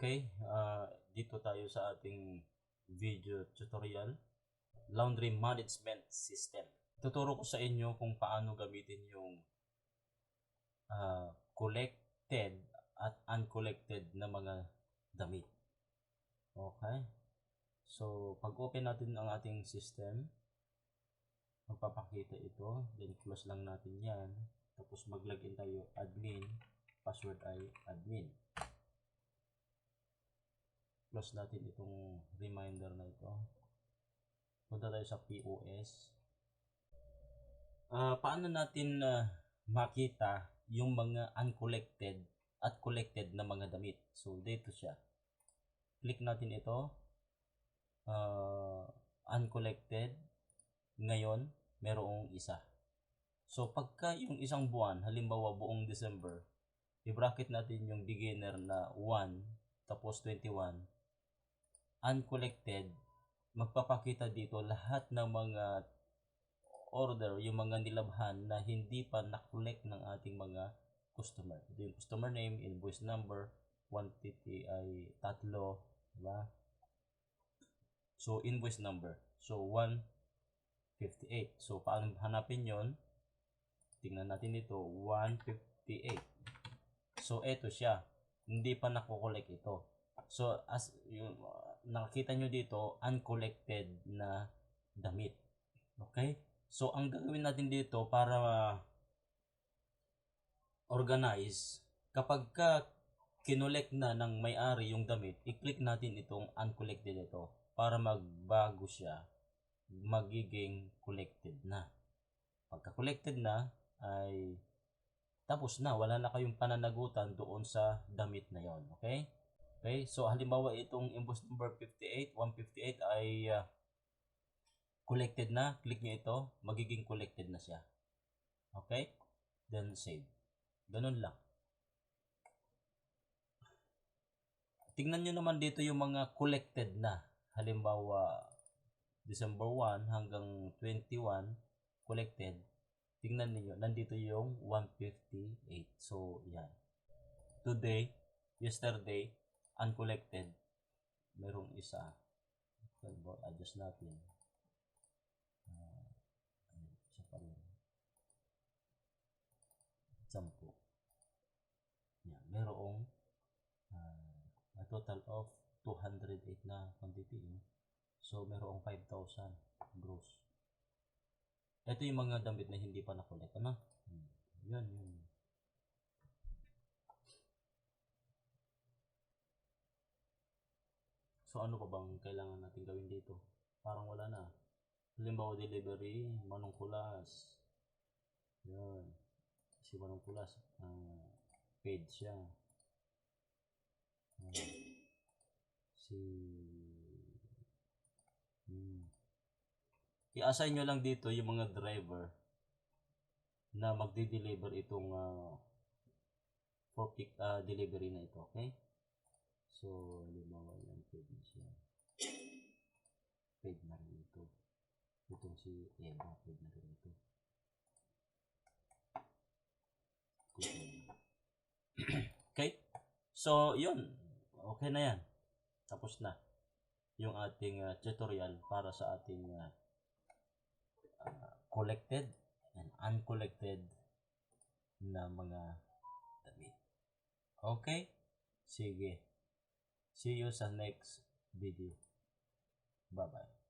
Okay, dito tayo sa ating video tutorial, laundry management system. Tuturo ko sa inyo kung paano gamitin yung collected at uncollected na mga damit. Okay, so pag open natin ang ating system, magpapakita ito, then close lang natin yan, tapos mag-login tayo admin, password ay admin. Close natin itong reminder na ito. Punta tayo sa POS. Paano natin makita yung mga uncollected at collected na mga damit? So, dito siya. Click natin ito. Uncollected. Ngayon, merong isa. So, pagka yung isang buwan, halimbawa buong December, i-bracket natin yung beginner na 1, tapos 21. Uncollected, magpapakita dito lahat ng mga order, yung mga nilabhan na hindi pa na-collect ng ating mga customer. Ito yung customer name, invoice number, quantity ay 3, diba? So, invoice number. So, 158. So, paano hanapin yon? Tingnan natin dito, 158. So, eto siya. Hindi pa nakokolect ito. So, as yung nakikita nyo dito, uncollected na damit. Okay? So, ang gagawin natin dito para organize, kapag ka kinolect na ng may-ari yung damit, i-click natin itong uncollected ito para magbago siya, magiging collected na. Pagka collected na, ay tapos na, wala na kayong pananagutan doon sa damit na yon. Okay? Okay, so halimbawa itong invoice number 158 ay collected na. Click nyo ito, magiging collected na siya. Okay? Then save. Ganun lang. Tingnan nyo naman dito yung mga collected na. Halimbawa, December 1 hanggang 21 collected. Tingnan niyo, nandito yung 158. So, yan. Today, yesterday, uncollected, merong isa. Adjust natin. Isa pa rin. 10. Yan, merong a total of 208 na quantity. So, merong 5,000 gross. Ito yung mga damit na hindi pa na-collect. Ano? Yan, yun. So, ano pa bang kailangan natin gawin dito? Parang wala na. Halimbawa, delivery, Manong Kulas. Yan. Si Manong Kulas, paid siya. I-assign nyo lang dito yung mga driver na magdi-deliver itong for pick delivery na ito. Okay? So, halimbawa yan, paid na siya. Paid na rin ito. Itong si Eva, paid na rin ito. Okay? So, yun. Okay na yan. Tapos na yung ating tutorial para sa ating collected and uncollected na mga damit. Okay? Sige. See you sa next video. Bye-bye.